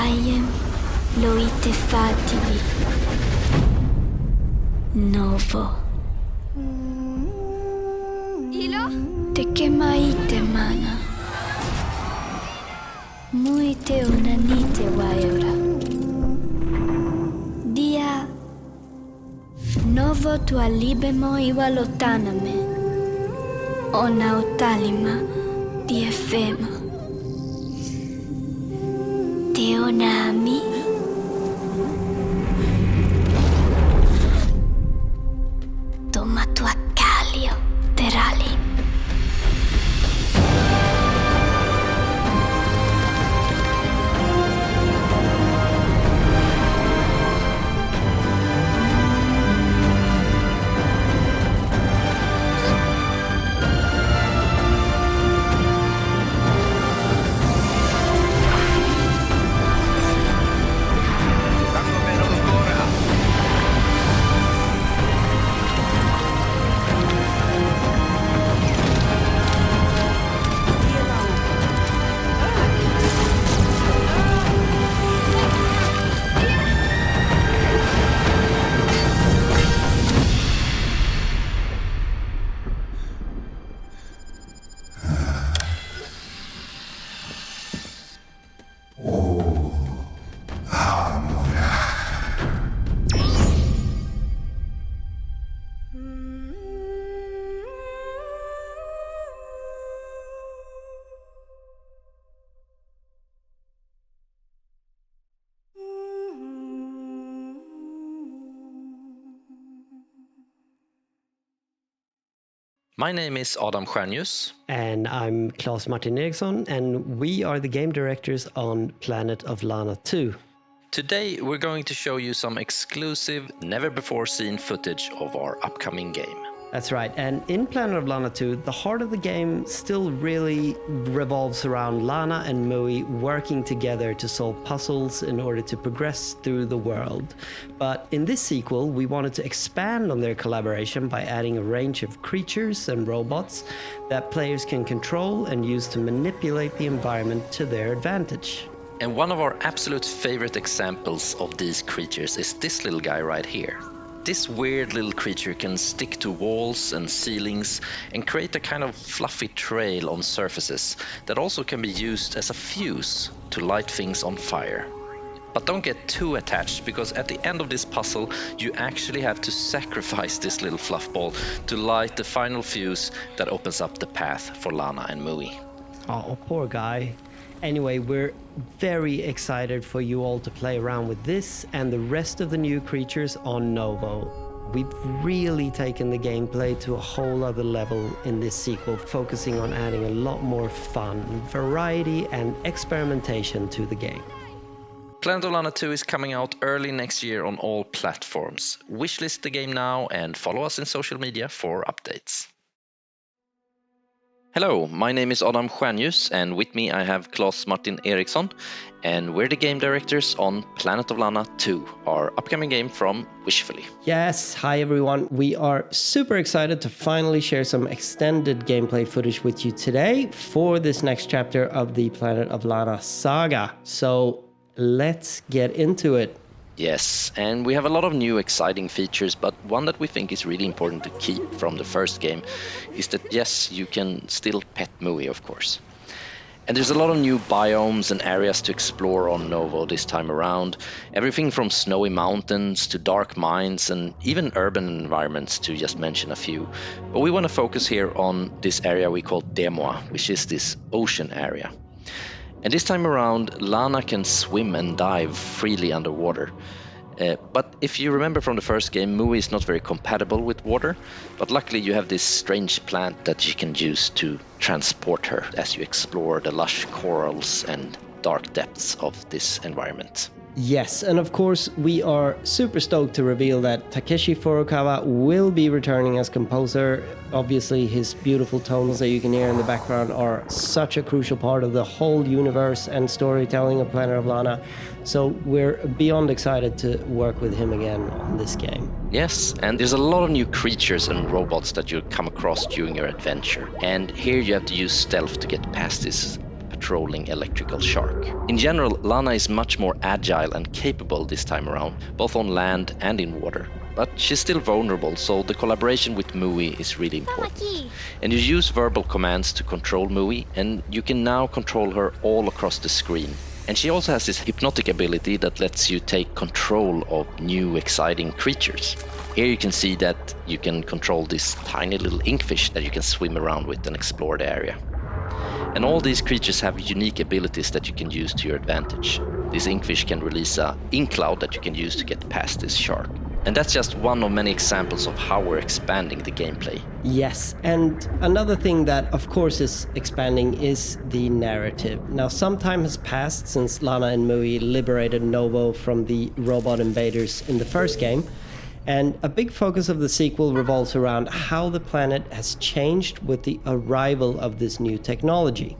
Taiem loite fativi. Novo. Ilo? Te kemaite mana. Mui te unanite waiora. Dia Novo tua libemo iwa lotaname. Ona otalima di efema. Te onami. Toma tua calio terali. My name is Adam Stjernljus. And I'm Claes Martin Eriksson, and we are the game directors on Planet of Lana II. Today we're going to show you some exclusive, never-before-seen footage of our upcoming game. That's right, and in Planet of Lana II, the heart of the game still really revolves around Lana and Mui working together to solve puzzles in order to progress through the world. But in this sequel, we wanted to expand on their collaboration by adding a range of creatures and robots that players can control and use to manipulate the environment to their advantage. And one of our absolute favorite examples of these creatures is this little guy right here. This weird little creature can stick to walls and ceilings and create a kind of fluffy trail on surfaces that also can be used as a fuse to light things on fire. But don't get too attached, because at the end of this puzzle you actually have to sacrifice this little fluff ball to light the final fuse that opens up the path for Lana and Mui. Oh, poor guy. Anyway, we're very excited for you all to play around with this and the rest of the new creatures on Novo. We've really taken the gameplay to a whole other level in this sequel, focusing on adding a lot more fun, variety, and experimentation to the game. Planet of Lana 2 is coming out early next year on all platforms. Wishlist the game now and follow us in social media for updates. Hello, my name is Adam Stjernljus, and with me I have Claes Martin Eriksson, and we're the game directors on Planet of Lana 2, our upcoming game from Wishfully. Yes, hi everyone. We are super excited to finally share some extended gameplay footage with you today for this next chapter of the Planet of Lana saga. So let's get into it. Yes, and we have a lot of new exciting features, but one that we think is really important to keep from the first game is that yes, you can still pet Mui, of course. And there's a lot of new biomes and areas to explore on Novo this time around. Everything from snowy mountains to dark mines and even urban environments, to just mention a few. But we want to focus here on this area we call Demoa, which is this ocean area. And this time around, Lana can swim and dive freely underwater. But if you remember from the first game, Mui is not very compatible with water, but luckily you have this strange plant that you can use to transport her as you explore the lush corals and dark depths of this environment. Yes, and of course we are super stoked to reveal that Takeshi Furukawa will be returning as composer. Obviously his beautiful tones that you can hear in the background are such a crucial part of the whole universe and storytelling of Planet of Lana. So we're beyond excited to work with him again on this game. Yes, and there's a lot of new creatures and robots that you'll come across during your adventure. And here you have to use stealth to get past this controlling electrical shark. In general, Lana is much more agile and capable this time around, both on land and in water. But she's still vulnerable, so the collaboration with Mui is really important. And you use verbal commands to control Mui, and you can now control her all across the screen. And she also has this hypnotic ability that lets you take control of new exciting creatures. Here you can see that you can control this tiny little inkfish that you can swim around with and explore the area. And all these creatures have unique abilities that you can use to your advantage. This inkfish can release a ink cloud that you can use to get past this shark. And that's just one of many examples of how we're expanding the gameplay. Yes, and another thing that of course is expanding is the narrative. Now, some time has passed since Lana and Mui liberated Novo from the robot invaders in the first game, and a big focus of the sequel revolves around how the planet has changed with the arrival of this new technology.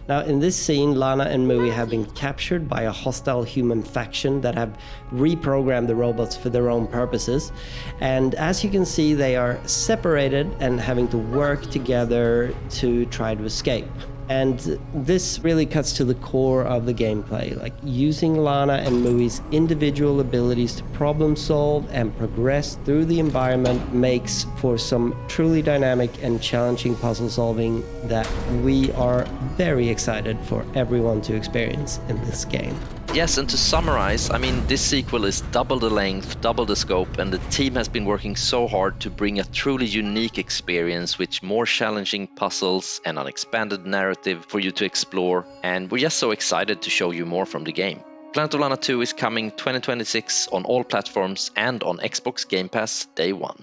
Now, in this scene, Lana and Mui have been captured by a hostile human faction that have reprogrammed the robots for their own purposes. And as you can see, they are separated and having to work together to try to escape. And this really cuts to the core of the gameplay, like using Lana and Mui's individual abilities to problem solve and progress through the environment makes for some truly dynamic and challenging puzzle solving that we are very excited for everyone to experience in this game. Yes, and to summarize, I mean, this sequel is double the length, double the scope, and the team has been working so hard to bring a truly unique experience with more challenging puzzles and an expanded narrative for you to explore, and we're just so excited to show you more from the game. Planet of Lana 2 is coming 2026 on all platforms and on Xbox Game Pass day 1.